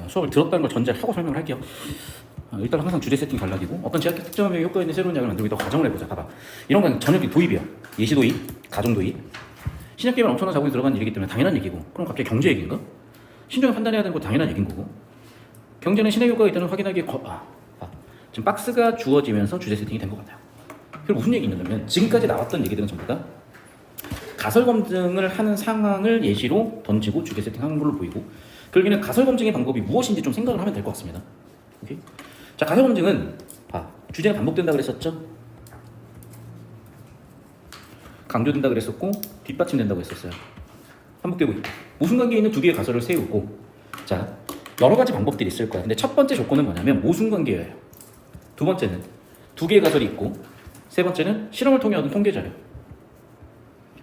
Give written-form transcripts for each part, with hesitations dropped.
수업을 들었다는 걸 전제하고 설명을 할게요. 일단 항상 주제 세팅 전략이고 어떤 제약 특정의 효과 있는 새로운 약을 만들고 있다고 가정을 해보자. 봐봐. 이런 건 전형적인 도입이야. 예시 도입, 가정 도입. 신약 개발 엄청난 자본이 들어간 일이기 때문에 당연한 얘기고. 그럼 갑자기 경제 얘기인가? 신중히 판단해야 되는 거 당연한 얘기인 거고. 경제는 신의 효과가 있다는 확인하기에 지금 박스가 주어지면서 주제 세팅이 된 것 같아요. 그리고 무슨 얘기 있냐면 지금까지 나왔던 얘기들은 전부 다 가설 검증을 하는 상황을 예시로 던지고 주제 세팅하는 걸로 보이고, 결국에는 가설 검증의 방법이 무엇인지 좀 생각을 하면 될 것 같습니다. 오케이? 자, 가설 검증은 주제가 반복된다 그랬었죠? 강조된다 그랬었고 뒷받침된다고 했었어요. 반복되고 있고 모순관계에 있는 두 개의 가설을 세우고, 자, 여러 가지 방법들이 있을 거야. 근데 첫 번째 조건은 뭐냐면 모순관계예요. 두 번째는 두 개의 가설이 있고, 세 번째는 실험을 통해 얻은 통계 자료,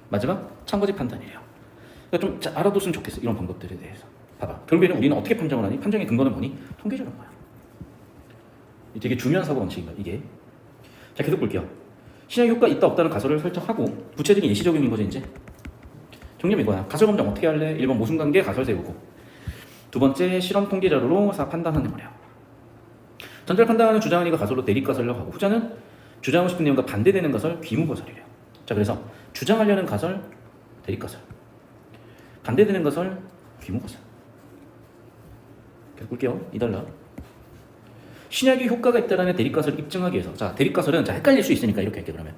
마지막 참고지 판단이래요. 그러니까 좀 알아뒀으면 좋겠어, 이런 방법들에 대해서. 봐봐, 결국에는 우리는 어떻게 판정을 하니? 판정의 근거는 뭐니? 통계 자료인 거야. 되게 중요한 사고 방식인가 이게. 자, 계속 볼게요. 신약 효과 있다 없다는 가설을 설정하고 구체적인 예시적인 거지. 이제 정리는 이거야. 가설 검증 어떻게 할래? 1번 모순관계 가설 세우고, 두 번째 실험 통계 자료로 판단하는 거래요. 전자를 판단하는 주장한 이가 가설로 대립 가설이라고 하고, 후자는 주장하고 싶은 내용과 반대되는 가설 귀무 가설이래요. 자, 그래서 주장하려는 가설 대립 가설, 반대되는 가설 귀무 가설. 계속 볼게요. 2달러. 신약이 효과가 있다라는 대립 가설을 입증하기 위해서, 자, 대립 가설은 자 헷갈릴 수 있으니까 이렇게 할게. 그러면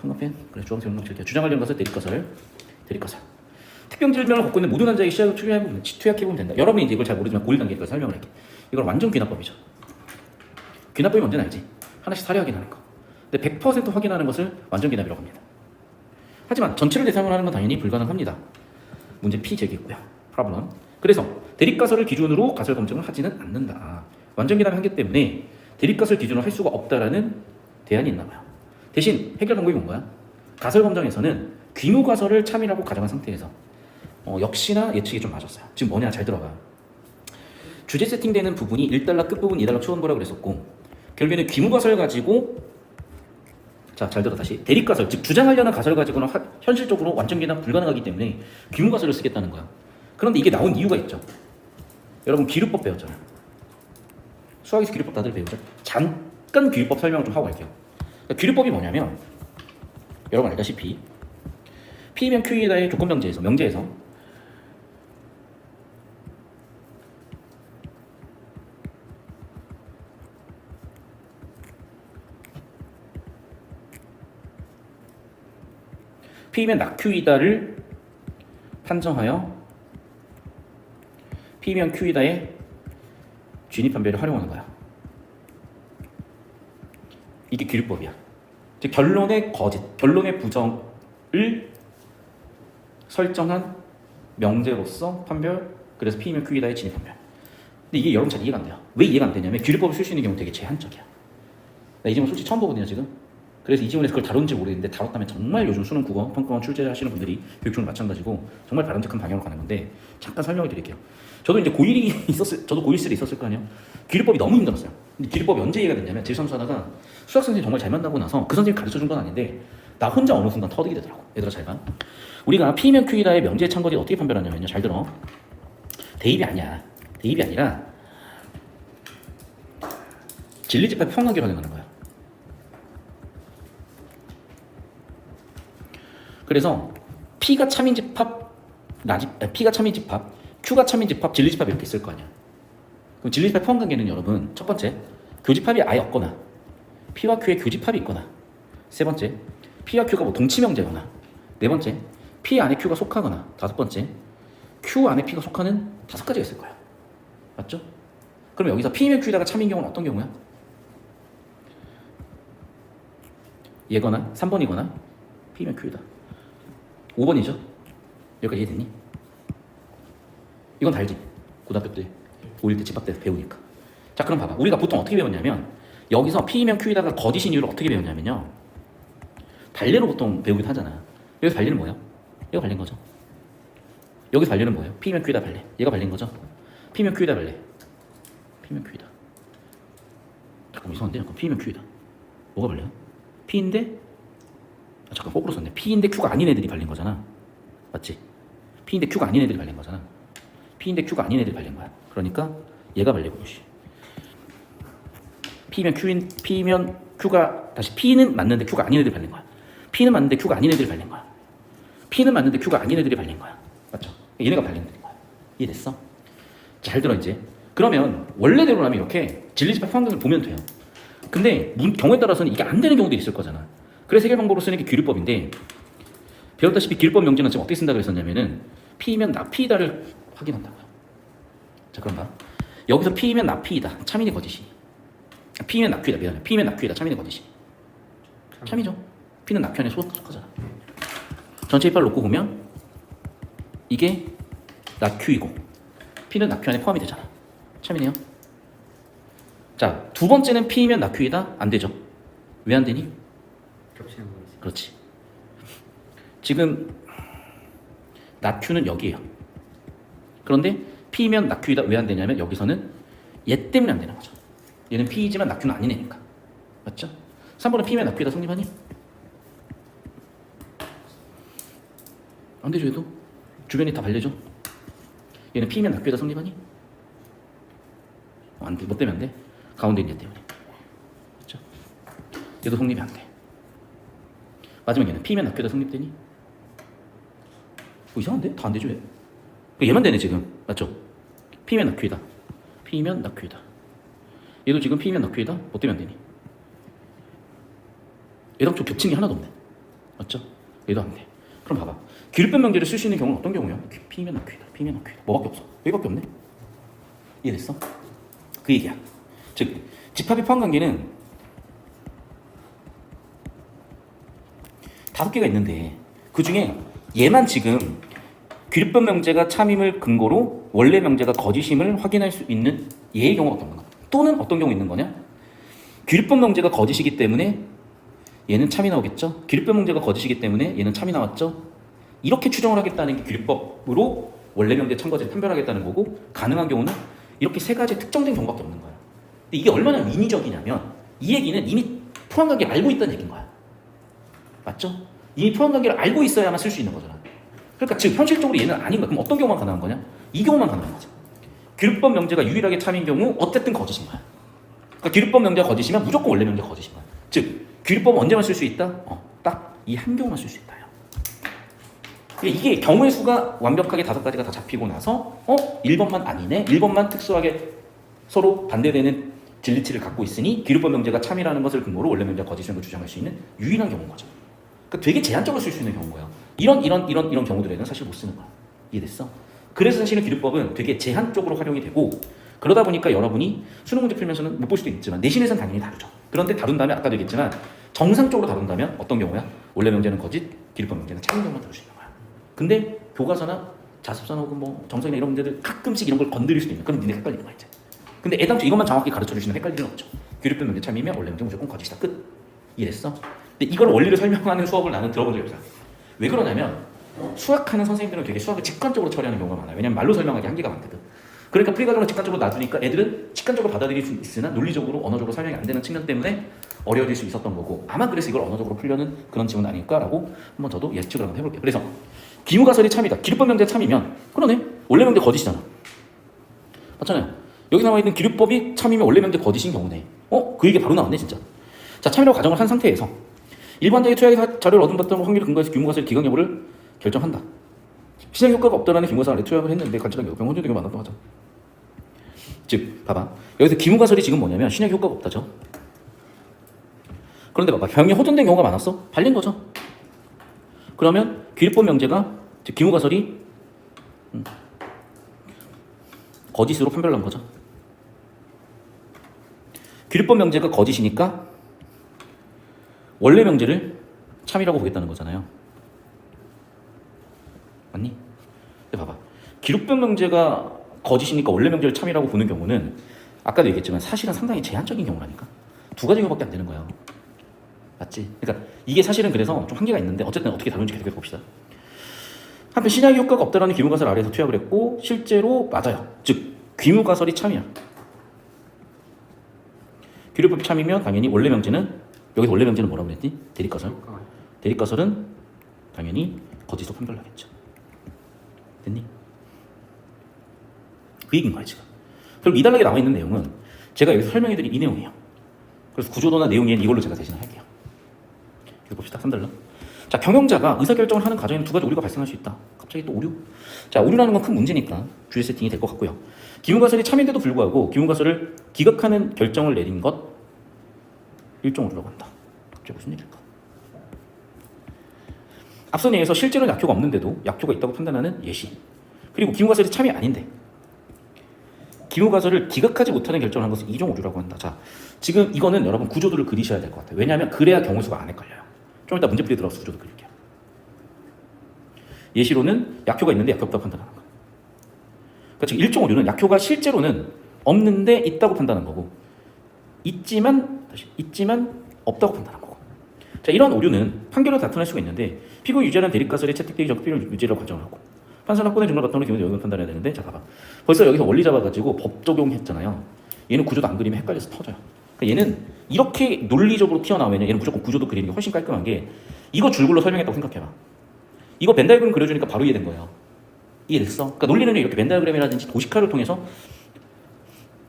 형광펜, 그래, 주황색 형광 칠게요. 주장하려는 가설 대립 가설, 대립 가설. 특정 질병을 갖고 있는 모든 환자의 시약을 투약해보면 된다. 여러분이 이제 이걸 잘 모르지만 고일 단계까지 설명을 할게. 이건 완전 귀납법이죠. 귀납법이 뭔지는 알지? 하나씩 사례 확인하는 거. 근데 100% 확인하는 것을 완전 귀납이라고 합니다. 하지만 전체를 대상으로 하는 건 당연히 불가능합니다. 문제 P 제기고요. 프로블럼. 그래서 대립가설을 기준으로 가설 검증을 하지는 않는다. 완전 귀납의 한계 때문에 대립가설 기준으로 할 수가 없다라는 대안이 있나 봐요. 대신 해결 방법이 뭔가요? 가설 검증에서는 귀무 가설을 참이라고 가정한 상태에서 역시나 예측이 좀 맞았어요. 지금 뭐냐, 잘 들어가. 주제 세팅되는 부분이 1달러 끝부분 2달러 초원부라고 그랬었고, 결국에는 귀무 가설 가지고, 자, 잘 들어 다시. 대립 가설, 즉 주장하려는 가설 가지고는 현실적으로 완전 귀납 불가능하기 때문에 귀무 가설을 쓰겠다는 거야. 그런데 이게 나온 이유가 있죠. 여러분 기류법 배웠잖아요. 수학에서 기류법 다들 배우죠. 잠깐 기류법 설명을 좀 하고 갈게요. 그러니까 기류법이 뭐냐면, 여러분 알다시피 P면 Q이다의 조건 명제에서 P면 낙Q이다를 판정하여 P면 Q이다의 진입判배를 활용하는 거야. 이게 기류법이야. 즉 결론의 거짓, 결론의 부정을 설정한 명제로서 판별, 그래서 P면 Q이다의 진입판별. 근데 이게 여러분 잘 이해가 안 돼요. 왜 이해가 안 되냐면 기류법을 쓸 수 있는 경우 되게 제한적이야. 나 이 지문 솔직히 처음 보거든요 지금. 그래서 이 지문에서 그걸 다룬지 모르겠는데, 다뤘다면 정말 요즘 수능 국어 평가원 출제하시는 분들이 교육청은 마찬가지고 정말 바람직한 방향으로 가는 건데, 잠깐 설명을 드릴게요. 저도 이제 저도 고1 시절에 있었을 거 아니에요. 기류법이 너무 힘들었어요. 근데 기류법이 언제 이해가 됐냐면, 제3수하다가 수학 선생님 정말 잘 만나고 나서 그 선생님 가르쳐 준 건 아닌데 나 혼자 어느 순간 터득이 되더라고. 얘들아 잘 봐. 우리가 P면 Q이다의 명제의 참거리를 어떻게 판별하냐면요. 잘 들어. 대입이 아니야. 대입이 아니라 진리집합 평하기로 활용하는 거야. 그래서 P가 참인집합, P가 참인집합, Q가 참인집합, 진리집합 이렇게 있을 거 아니야. 그럼 진리집합 포함관계는 여러분, 첫 번째, 교집합이 아예 없거나 P와 Q의 교집합이 있거나, 세 번째, P와 Q가 뭐 동치명제거나, 네 번째, P 안에 Q가 속하거나, 다섯 번째, Q 안에 P가 속하는 5가지가 있을 거야. 맞죠? 그럼 여기서 P면 Q에다가 참인 경우는 어떤 경우야? 얘거나 3번이거나 P면 Q이다. 5번이죠? 여기까지 이해됐니? 이건 다 알지? 고등학교 때 5일 때 집합 때 배우니까. 자, 그럼 봐봐. 우리가 보통 어떻게 배웠냐면, 여기서 P면 Q에다가 거짓인 이유를 어떻게 배웠냐면요, 발레로 보통 배우기도 하잖아. 여기서 발레는 뭐예요? 얘가 발레인 거죠. 여기서 발레는 뭐예요? P면 Q이다 발레. 얘가 발레인 거죠. P면 Q이다 발레. P면 Q이다. 잠깐 이상한데? 잠깐 P면 Q이다. 뭐가 발레야? P인데, 잠깐 거꾸로 썼네. P인데 Q가 아닌 애들이 발린 거잖아. 맞지? P인데 Q가 아닌 애들이 발린 거잖아. P인데 Q가 아닌 애들이 발린 거야. 그러니까 얘가 발리고 이것이. P면 Q가 다시 P는 맞는데 Q가 아닌 애들이 발린 거야. P는 맞는데 Q가 아닌 애들이 발린 거야. P는 맞는데 Q가 아닌 애들이 발린 거야. 맞죠? 얘네가 발린 애들인 거야. 이해됐어? 잘 들어 이제. 그러면 원래대로라면 이렇게 진리집합 환경을 보면 돼요. 근데 경우에 따라서는 이게 안 되는 경우도 있을 거잖아. 그래서 해결 방법으로 쓰는 게 규율법인데 배웠다시피 규율법 명제는 지금 어떻게 쓴다고 했었냐면은 P면 나 P다를 확인한다고요. 자 그럼 봐. 여기서 P면 나 P이다. 참이니 거짓이. P면 나 Q이다. 미안해. P면 나 Q이다. 참이니 거짓이. 참이죠. P는 나 Q 안에 속하잖아. 전체 입발 놓고 보면 이게 나 Q이고 P는 나 Q 안에 포함이 되잖아. 참이네요. 자, 두 번째는 P면 나 Q이다? 안 되죠. 왜 안 되니? 겹치는 거지. 그렇지. 지금 나 Q는 여기에요. 그런데 P면 나 Q이다 왜 안 되냐면 여기서는 얘 때문에 안 되는 거죠. 얘는 P이지만 나 Q는 아닌 애니까. 맞죠? 3번은 P면 나 Q이다 성립하니? 안 되죠 얘도. 주변이 다 발려줘. 얘는 P면 나 Q이다 성립하니? 안 돼. 뭐 때문에 안 돼? 가운데 있는 얘 때문에. 그렇죠? 얘도 성립이 안 돼. 마지막 얘는 P면 나 Q이다 성립되니? 이상한데? 다 안 되죠 얘? 얘만 되네 지금. 맞죠? P면 나 Q이다. P면 나 Q이다. 얘도 지금 P면 나 Q이다. 뭐 때문에 안 되니? 얘랑 좀 겹친 게 하나도 없네. 맞죠? 얘도 안 돼. 그럼 봐봐. 규율법 명제를 쓸 수 있는 경우는 어떤 경우야? P면 나 Q이다. P면 나 Q이다. 뭐밖에 없어? 여기밖에 없네. 이해됐어? 그 얘기야. 즉 집합의 포함관계는 5개가 있는데 그 중에 얘만 지금 규율법 명제가 참임을 근거로 원래 명제가 거짓임을 확인할 수 있는 얘의 경우밖에 없는 거야. 또는 어떤 경우 있는 거냐? 규율법 명제가 거짓이기 때문에 얘는 참이 나오겠죠. 규율법 명제가 거짓이기 때문에 얘는 참이 나왔죠. 이렇게 추정을 하겠다는 게 규율법으로 원래 명제 참거짓을 판별하겠다는 거고, 가능한 경우는 이렇게 세 가지 특정된 경우밖에 없는 거야. 근데 이게 얼마나 인위적이냐면 이 얘기는 이미 포함관계를 알고 있다는 얘기인 거야. 맞죠? 이미 포함관계를 알고 있어야만 쓸 수 있는 거잖아. 그러니까 즉 현실적으로 얘는 아닌 거야. 그럼 어떤 경우만 가능한 거냐? 이 경우만 가능한 거죠. 규율법 명제가 유일하게 참인 경우 어쨌든 거짓인 거야. 그러니까 규율법 명제가 거짓이면 무조건 원래 명제가 거짓인 거야. 즉 규율법은 언제만 쓸 수 있다? 딱 이 한 경우만 쓸 수 있다. 이게 경우의 수가 완벽하게 5가지가 다 잡히고 나서 1번만 아니네? 1번만 특수하게 서로 반대되는 진리치를 갖고 있으니 규율법 명제가 참이라는 것을 근거로 원래 명제가 거짓임을 주장할 수 있는 유일한 경우인 거죠. 그러니까 되게 제한적으로 쓸 수 있는 경우인 거예요. 이런 경우들에는 사실 못 쓰는 거야. 이해됐어? 그래서 사실은 규율법은 되게 제한적으로 활용이 되고, 그러다 보니까 여러분이 수능 문제 풀면서는 못 볼 수도 있지만 내신에서는 당연히 다르죠. 그런데 다룬다면 아까도 얘기했지만 정상적으로 다룬다면 어떤 경우야? 원래 명제는 거짓, 규율법 명제는 참인 경우만 다룰 수 있는 거야. 근데 교과서나 자습서나 혹은 뭐 정석이나 이런 문제들 가끔씩 이런 걸 건드릴 수도 있는, 그럼 니네 헷갈리는 거야 이제. 근데 애당초 이것만 정확히 가르쳐 주시면 헷갈릴 일은 없죠. 규율법 명제 참이면 원래 명제 무조건 거짓이다. 끝. 이해됐어? 근데 이걸 원리를 설명하는 수업을 나는 들어본 적이 없어요. 왜 그러냐면 수학하는 선생님들은 되게 수학을 직관적으로 처리하는 경우가 많아요. 왜냐면 말로 설명하기 한계가 많거든. 그러니까 프리과정을 직관적으로 놔두니까 애들은 직관적으로 받아들일 수 있으나 논리적으로 언어적으로 설명이 안 되는 측면 때문에 어려워질 수 있었던 거고, 아마 그래서 이걸 언어적으로 풀려는 그런 지문 아닐까라고 한번 저도 예측을 한번 해볼게요. 그래서 기무가설이 참이다. 기류법 명제 참이면 그러네. 원래 명제 거짓이잖아. 맞잖아요. 여기 나와 있는 기류법이 참이면 원래 명제 거짓인 경우네. 그 얘기 바로 나왔네 진짜. 자, 참이라고 가정을 한 상태에서 일반적인 투약의 자료를 얻은 바탕으로 확률을 근거해서 기무가설의 기강 여부를 결정한다. 시장 효과가 없다라는 기무가설 아래 투약을 했는데 관찰한 결과 병원적인 경우 많았다고 하죠. 즉, 봐봐. 여기서 기무가설이 지금 뭐냐면 신약 효과가 없다죠. 그런데 봐봐. 병이 호전된 경우가 많았어? 발린 거죠. 그러면 규율법 명제가, 즉 기무가설이 거짓으로 판별한 거죠. 규율법 명제가 거짓이니까 원래 명제를 참이라고 보겠다는 거잖아요. 맞니? 근데 봐봐. 규율법 명제가 거짓이니까 원래 명제를 참이라고 보는 경우는 아까도 얘기했지만 사실은 상당히 제한적인 경우라니까. 2가지 경우밖에 안 되는 거예요. 맞지? 그러니까 이게 사실은 그래서 좀 한계가 있는데 어쨌든 어떻게 다루는지 계속 봅시다. 한편 신약의 효과가 없다라는 기무가설 아래에서 투약을 했고 실제로 맞아요. 즉 기무가설이 참이야. 규율법이 참이면 당연히 원래 명제는, 여기서 원래 명제는 뭐라고 그랬지? 대립가설. 대립가설은 당연히 거짓으로 판별하겠죠. 됐니? 그 얘기인 거예요 지금. 결국 이 단락에 나와 있는 내용은 제가 여기서 설명해드린 이 내용이에요. 그래서 구조도나 내용에는 이걸로 제가 대신을 할게요. 이거 봅시다. 3달러. 자, 경영자가 의사결정을 하는 과정에는 두 가지 오류가 발생할 수 있다. 갑자기 또 오류? 자, 오류라는 건 큰 문제니까 주의 세팅이 될 것 같고요. 기문가설이 참인데도 불구하고 기문가설을 기각하는 결정을 내린 것 일종 오류라고 한다. 갑자기 무슨 일일까? 앞선 예에서 실제로 약효가 없는데도 약효가 있다고 판단하는 예시. 그리고 기문가설이 참이 아닌데 기문가설을 기각하지 못하는 결정을 한 것은 이종 오류라고 한다. 자, 지금 이거는 여러분 구조도를 그리셔야 될 것 같아요. 왜냐하면 그래야 경우수가 안 헷갈려요. 좀 이따 문제풀이 들어가서 구조도 그릴게요. 예시로는 약효가 있는데 약효 없다고 판단하는 거. 그러니까 지금 일종 오류는 약효가 실제로는 없는데 있다고 판단한 거고 있지만 없다고 판단한 거고. 자, 이런 오류는 판결로 나타날 수가 있는데 피고 유죄라는 대립가설에 채택되기 전 피고는 유죄라고 가정을 하고 판사는 확보된 증거를 바탕으로 기본적인 영역을 판단해야 되는데 자 봐봐. 벌써 여기서 원리 잡아가지고 법 적용했잖아요. 얘는 구조도 안 그리면 헷갈려서 터져요. 그러니까 얘는 이렇게 논리적으로 튀어나오면 얘는 무조건 구조도 그리는 게 훨씬 깔끔한 게 이거 줄글로 설명했다고 생각해봐. 이거 벤다이그램 그려주니까 바로 이해된 거예요. 이해됐어? 그러니까 논리는 이렇게 벤다이그램이라든지 도식화를 통해서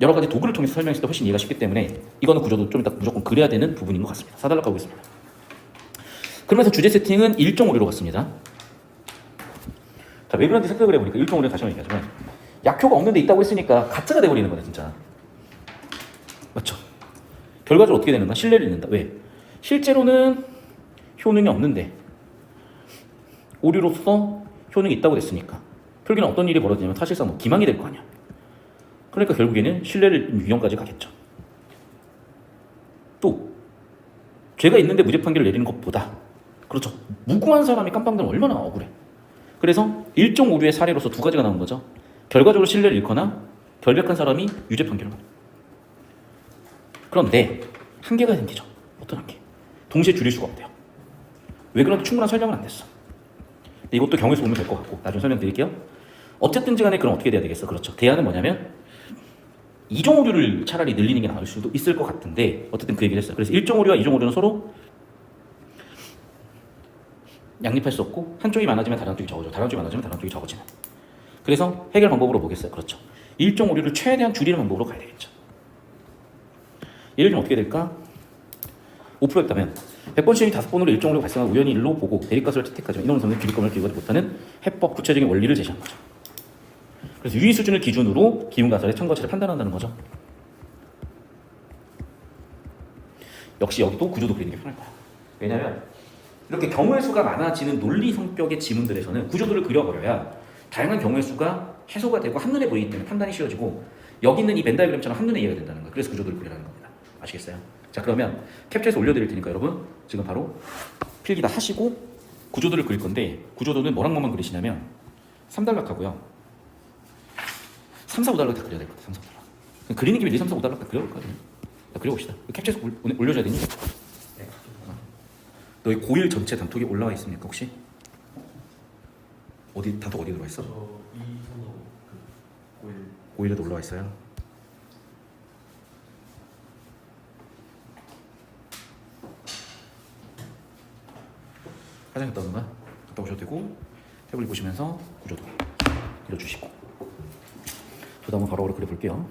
여러 가지 도구를 통해서 설명했을 때 훨씬 이해가 쉽기 때문에 이거는 구조도 좀 이따 무조건 그려야 되는 부분인 것 같습니다. 4달러 가고 있습니다. 그러면서 주제 세팅은 일종 오류로 갔습니다. 자, 왜 그런지 생각을 해보니까 일종 오류는 다시 한번 얘기하자면 약효가 없는데 있다고 했으니까 가짜가 돼버리는 거네 진짜. 맞죠? 결과적으로 어떻게 되는가? 신뢰를 잃는다. 왜? 실제로는 효능이 없는데 오류로서 효능이 있다고 됐으니까 결국에는 어떤 일이 벌어지냐면 사실상 뭐 기망이 될 거 아니야. 그러니까 결국에는 신뢰를 유형까지 가겠죠. 또 죄가 있는데 무죄 판결을 내리는 것보다 그렇죠. 무고한 사람이 깜빵되면 얼마나 억울해. 그래서 일종 오류의 사례로서 두 가지가 나온 거죠. 결과적으로 신뢰를 잃거나 결백한 사람이 유죄 판결을 받는. 그런데 한계가 생기죠. 어떤 한계? 동시에 줄일 수가 없대요. 왜 그런지 충분한 설명은 안 됐어. 근데 이것도 경우에서 보면 될 것 같고 나중에 설명드릴게요. 어쨌든지 간에 그럼 어떻게 돼야 되겠어? 그렇죠. 대안은 뭐냐면 이종 오류를 차라리 늘리는 게 나을 수도 있을 것 같은데 어쨌든 그 얘기를 했어요. 그래서 일종 오류와 이종 오류는 서로 양립할 수 없고 한쪽이 많아지면 다른 쪽이 적어져. 다른 쪽이 많아지면 다른 쪽이 적어지는. 그래서 해결 방법으로 보겠어요. 그렇죠. 일종 오류를 최대한 줄이는 방법으로 가야 되겠죠. 예를 들면 어떻게 될까? 5%였다면 100번 시험이 5번으로 일종 오류가 발생한 우연히 일로 보고 대립가설을 채택하지만 이놈 성은 기립검을 기록하지 못하는 해법 구체적인 원리를 제시한 거죠. 그래서 유의 수준을 기준으로 기문가설의 참고치를 판단한다는 거죠. 역시 여기도 구조도 그리는 게 편할 거야. 왜냐하면 이렇게 경우의 수가 많아지는 논리 성격의 지문들에서는 구조도를 그려버려야 다양한 경우의 수가 해소가 되고 한눈에 보이기 때문에 판단이 쉬워지고 여기 있는 이 벤다이그램처럼 한눈에 이해가 된다는 거예요. 그래서 구조도를 그리라는 겁니다. 아시겠어요? 자, 그러면 캡처해서 올려드릴 테니까 여러분 지금 바로 필기 다 하시고 구조도를 그릴 건데 구조도는 뭐랑 뭐만 그리시냐면 3단락 하고요 3, 4, 5단락 다 그려야 될 것 같아요. 3, 4, 5단락 그리는 김에 2, 3, 4, 5단락 다 그려볼까요? 자, 그려봅시다. 캡처해서 올려줘야 되니? 네. 너희 고1 전체 단톡에 올라와 있습니까 혹시? 어디 단톡 어디 들어와 있어? 저 2, 3, 5, 그 5일에도 올라와 있어요. 화장 갔다 오는가? 갔다 오셔도 되고 태블릿 보시면서 구조도 그려주시고 저도 한번 바로 그려볼게요.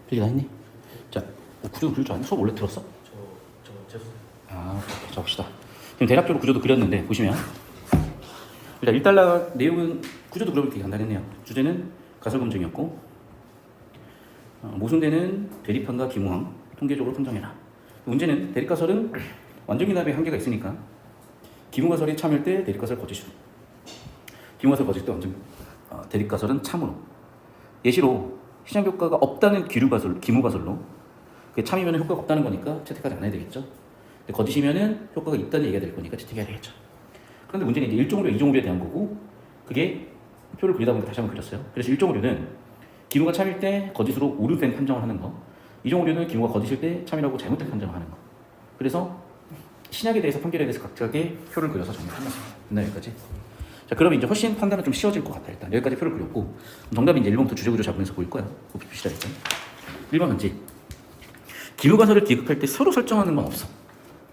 필기 다 했니? 자, 구조도 그릴 줄 아니? 수업 원래 들었어? 저 아, 오케이. 자 봅시다. 지금 대략적으로 구조도 그렸는데 보시면 일단 1달러 내용은 구조도 그려볼 게 간단했네요. 주제는 가설 검증이었고 모순되는 대립항과 기무항 통계적으로 판정해라. 문제는 대립가설은 완전기납의 한계가 있으니까 기무가설이 참일 때 대립가설 거짓으로, 기무가설 거짓 때 완전 대립가설은 참으로. 예시로 시장 효과가 없다는 기무가설로 그게 참이면 효과가 없다는 거니까 채택하지 않아야 되겠죠. 근데 거짓이면은 효과가 있다는 얘기가 될 거니까 채택해야 되겠죠. 그런데 문제는 이제 1종 오류, 2종 오류에 대한 거고 그게 표를 그리다 보니까 다시 한번 그렸어요. 그래서 1종 오류는 기무가 참일 때 거짓으로 옳은 판정을 하는 거, 2종 오류는 기무가 거짓일 때 참이라고 잘못된 판정을 하는 거. 그래서 신약에 대해서 판결에 대해서 각각의 표를 그려서 정리해놨습니다. 됐나 여기까지? 자, 그러면 이제 훨씬 판단은 좀 쉬워질 것 같아. 일단 여기까지 표를 그렸고 정답이 이제 1번부터 주제구조 잡으면서 보일 거야. 봅시다 일단. 1번 문제. 기무가설을 기각할 때 서로 설정하는 건 없어.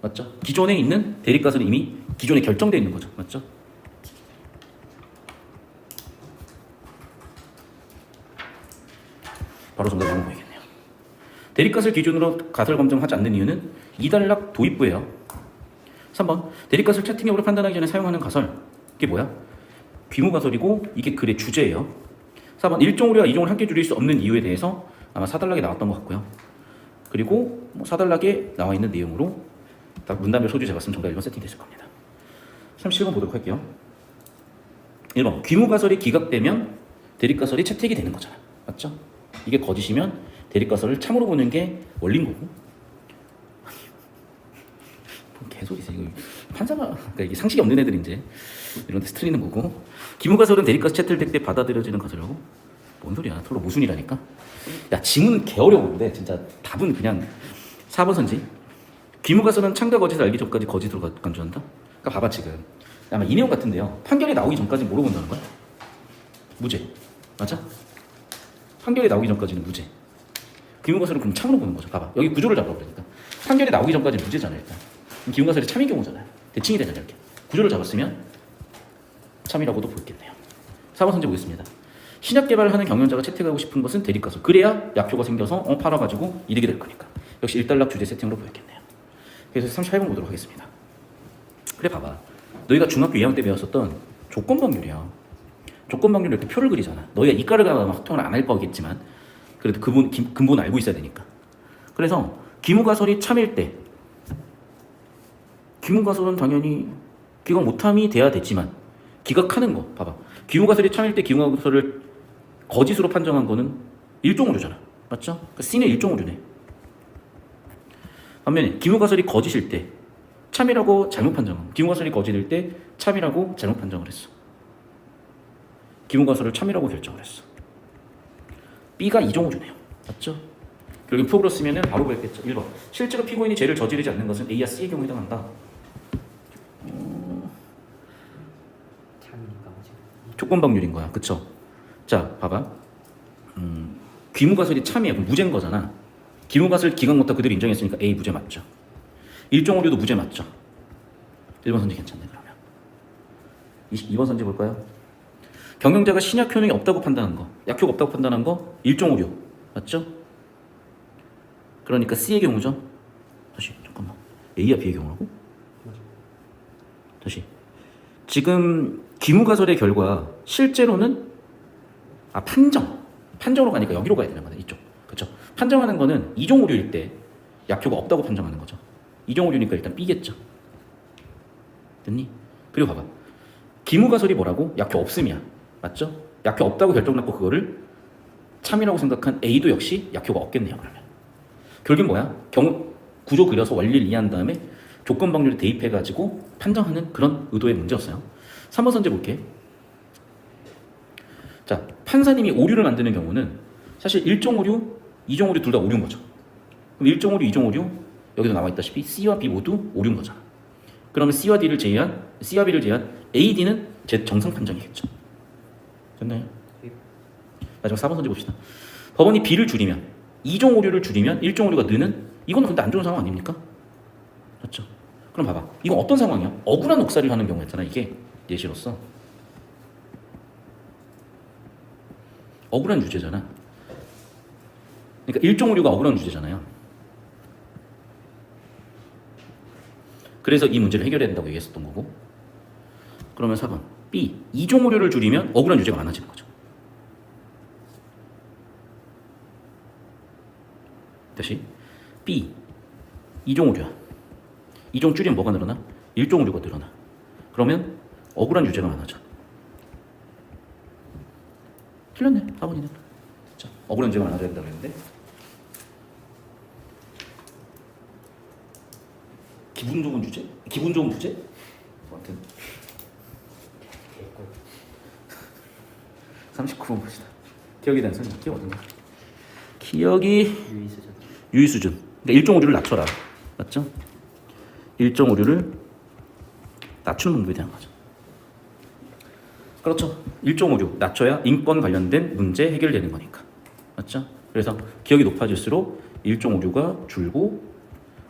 맞죠? 기존에 있는 대립가설은 이미 기존에 결정되어 있는 거죠. 맞죠? 바로 정답을 한번 보이겠네요. 대립가설 기준으로 가설 검증하지 않는 이유는 이단락 도입부예요. 3번 대립가설 채팅력으로 판단하기 전에 사용하는 가설 이게 뭐야? 귀무가설이고 이게 글의 주제예요. 4번 1종 오류와 2종을 함께 줄일 수 없는 이유에 대해서 아마 4단락에 나왔던 것 같고요. 그리고 4단락에 나와 있는 내용으로 딱 문단별 소주 잡았으면 정답 1번 세팅됐을 겁니다. 37번 보도록 할게요. 1번 귀무가설이 기각되면 대립가설이 채택이 되는 거잖아. 맞죠? 이게 거짓이면 대립가설을 참으로 보는 게 원리인 거고. 뭔 개소리지 이거. 판사가 그러니까 이게 상식이 없는 애들이 이제 이런 데서 틀리는 거고. 기무가설은 대립가설 채택될 때 받아들여지는 가설이라고? 뭔 소리야? 서로 모순이라니까. 야, 지문 개 어려운데 진짜 답은 그냥 4번 선지. 귀무가설은 참과 거짓을 알기 전까지 거짓으로 간주한다. 그러니까 봐봐 지금 아마 이 내용 같은데요. 판결이 나오기 전까지 뭐로 본다는 거야? 무죄. 맞아? 판결이 나오기 전까지는 무죄. 귀무가설은 그럼 참으로 보는 거죠. 봐봐 여기 구조를 잡으라고 그러니까 판결이 나오기 전까지는 무죄잖아요. 일단 귀무가설이 참인 경우잖아요. 대칭이 되잖아요. 이렇게 구조를 잡았으면 참이라고도 보겠네요. 4번 선지 보겠습니다. 신약 개발을 하는 경영자가 채택하고 싶은 것은 대립가설. 그래야 약효가 생겨서 팔아가지고 이득이 될 거니까. 역시 1단락 주제 세팅으로 보였겠네요. 그래서 38번 보도록 하겠습니다. 그래 봐봐. 너희가 중학교 2학년 때 배웠었던 조건방률이야. 조건방률 이렇게 표를 그리잖아. 너희가 이과를 가면 확통을 안 할 거겠지만 그래도 근본을 알고 있어야 되니까. 그래서 기무가설이 참일 때 기무가설은 당연히 기각 못함이 돼야 되지만 기각하는 거 봐봐. 기무가설이 참일 때 기무가설을 거짓으로 판정한 거는 1종 오류잖아. 맞죠? 그러니까 C는 1종 오류네. 반면에 기무가설이 거짓일 때 참이라고 잘못 판정한 거. 기무가설이 거짓일 때 참이라고 잘못 판정을 했어. 기무가설을 참이라고 결정을 했어. B가 2종 오류네요. 맞죠? 결국 표로 쓰면은 바로 그랬겠죠. 1번 실제로 피고인이 죄를 저지르지 않는 것은 A와 C의 경우에 해당한다. 참이니까 뭐지? 조건방률인 거야. 그쵸? 자 봐봐. 귀무가설이 참이야. 그럼 무죄인 거잖아. 기무가설 기각 못하고 그대로 인정했으니까 A 무죄 맞죠? 1종 오류도 무죄 맞죠? 1번 선지 괜찮네. 그러면 2번 선지 볼까요? 경영자가 신약 효능이 없다고 판단한 거, 약효가 없다고 판단한 거 1종 오류 맞죠? 그러니까 C의 경우죠. 다시 잠깐만. A와 B의 경우라고? 다시. 지금 기무가설의 결과 실제로는 판정으로 가니까 여기로 가야 되는 거네. 이쪽. 그렇죠? 판정하는 거는 2종 오류일 때 약효가 없다고 판정하는 거죠. 2종 오류니까 일단 B겠죠. 됐니? 그리고 봐봐. 기무가설이 뭐라고? 약효 없음이야. 맞죠? 약효 없다고 결정났고 그거를 참이라고 생각한 A도 역시 약효가 없겠네요. 그러면 결국은 뭐야? 구조 그려서 원리를 이해한 다음에 조건 방률을 대입해가지고 판정하는 그런 의도의 문제였어요. 3번 선제 볼게. 자, 판사님이 오류를 만드는 경우는 사실 1종 오류, 2종 오류 둘 다 오류인 거죠. 그럼 1종 오류, 2종 오류 여기도 나와 있다시피 C와 B 모두 오류인 거잖아. 그러면 C와 B를 제외한 A, D는 제 정상 판정이겠죠. 됐나요? 마지막 4번 선지 봅시다. 법원이 B를 줄이면 2종 오류를 줄이면 1종 오류가 느는 이건 근데 안 좋은 상황 아닙니까? 맞죠? 그럼 봐봐. 이건 어떤 상황이야? 억울한 옥살이를 하는 경우였잖아. 이게 예시로서 억울한 유죄잖아. 그러니까 1종 오류가 억울한 주제잖아요. 그래서 이 문제를 해결해야 된다고 얘기했었던 거고. 그러면 4번 B 2종 오류를 줄이면 억울한 유죄가 많아지는 거죠. 다시 B 2종 오류야. 2종 줄이면 뭐가 늘어나? 1종 오류가 늘어나. 그러면 억울한 유죄가 많아져. 틀렸네. 4번이네. 자, 억울한 유죄가 많아져야 된다고 했는데 기분 좋은 주제? 기분 좋은 부제? 아무튼 39번 봅시다. 기억에 대한 설명. 기억 어딘가? 기억이 유의 수준. 그러니까 1종 오류를 낮춰라. 맞죠? 1종 오류를 낮추는 방법에 대한 거죠. 그렇죠. 1종 오류 낮춰야 인권 관련된 문제 해결되는 거니까. 맞죠? 그래서 기억이 높아질수록 1종 오류가 줄고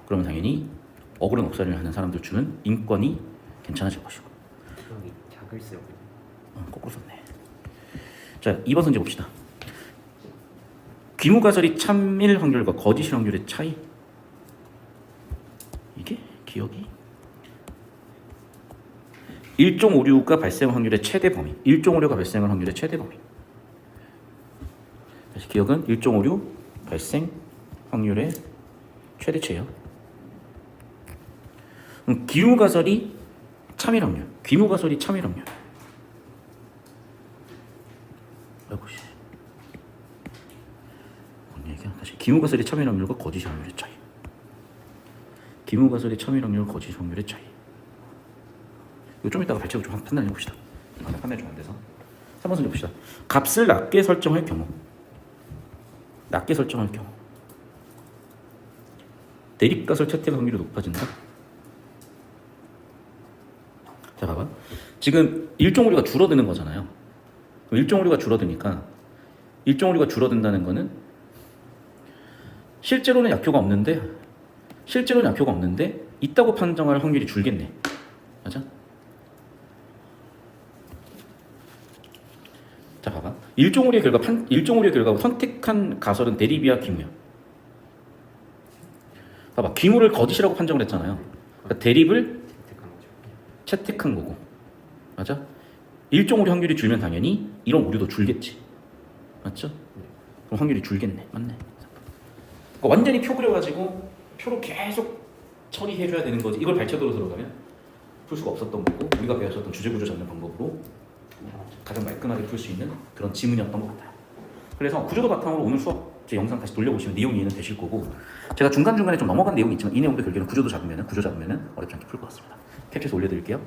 그러면 당연히 억울한 억살을 하는 사람들 주는 인권이 괜찮아질 것이고. 기억이 작을수록 거꾸로 썼네. 자, 2번 문제 봅시다. 귀무가설이 참일 확률과 거짓일 확률의 차이. 이게 기억이 1종 오류가 발생 확률의 최대 범위. 1종 오류가 발생할 확률의 최대 범위. 다시 기억은 1종 오류 발생 확률의 최대치예요. 귀무가설이 참일 확률. 귀무가설이 참일 확률. 아이고 씨. 뭔 얘기야? 다시 귀무가설이 참일 확률과 거짓 확률의 차이. 귀무가설이 참일 확률, 거짓 확률의 차이. 이거 좀 이따가 발칙을 좀 판단해 봅시다. 판단이 좀 안 돼서. 3번 문제 봅시다. 값을 낮게 설정할 경우. 낮게 설정할 경우. 대립가설 채택 확률이 높아진다. 자, 봐봐. 지금 1종 오류가 줄어드는 거잖아요. 1종 오류가 줄어드니까 1종 오류가 줄어든다는 거는 실제로는 약효가 없는데 있다고 판정할 확률이 줄겠네. 맞아? 자, 봐봐. 1종 오류의 결과 선택한 가설은 대립이야, 귀무야. 봐봐. 귀무를 거짓이라고 판정을 했잖아요. 그러니까 대립을 채택한 거고. 맞아? 1종 오류 확률이 줄면 당연히 이런 오류도 줄겠지. 맞죠? 그럼 확률이 줄겠네. 맞네. 그러니까 완전히 표 그려가지고 표로 계속 처리해줘야 되는 거지. 이걸 발췌도로 들어가면 풀 수가 없었던 거고, 우리가 배웠었던 주제구조 잡는 방법으로 가장 말끔하게 풀 수 있는 그런 지문이었던 것 같아요. 그래서 구조도 바탕으로 오늘 수업 제 영상 다시 돌려보시면 내용 이해는 되실 거고, 제가 중간중간에 좀 넘어간 내용이 있지만 이 내용도 결국에는 구조 잡으면은 어렵지 않게 풀 것 같습니다. 캡처해서 올려드릴게요.